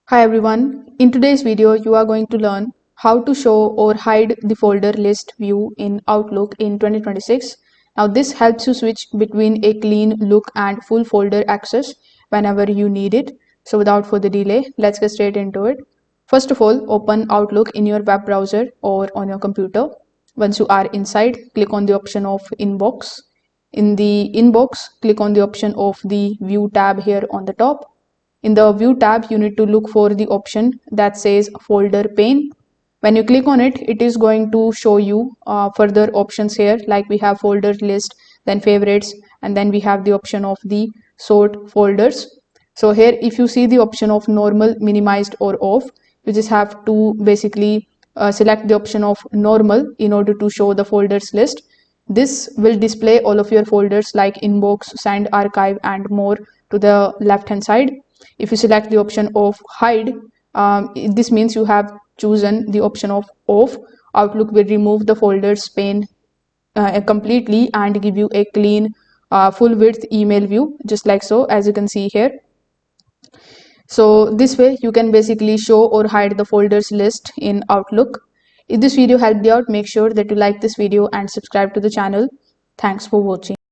Hi everyone, in today's video you are going to learn how to show or hide the folder list view in Outlook in 2026. Now this helps you switch between a clean look and full folder access whenever you need it. So without further delay, let's get straight into it. First of all, open Outlook in your web browser or on your computer. Once you are inside, click on the option of Inbox. In the Inbox, click on the option of the View tab here on the top. In the View tab, you need to look for the option that says Folder pane. When you click on it, it is going to show you further options here, like we have folder list, then favorites, and then we have the option of the sort folders. So here, if you see the option of normal, minimized, or off, you just have to basically select the option of normal in order to show the folders list. This will display all of your folders like inbox, send, archive, and more to the left hand side. If you select the option of hide, this means you have chosen the option of off. Outlook will remove the folders pane completely and give you a clean full width email view, just like so, as you can see here. So this way you can basically show or hide the folders list in Outlook. If this video helped you out, make sure that you like this video and subscribe to the channel. Thanks for watching.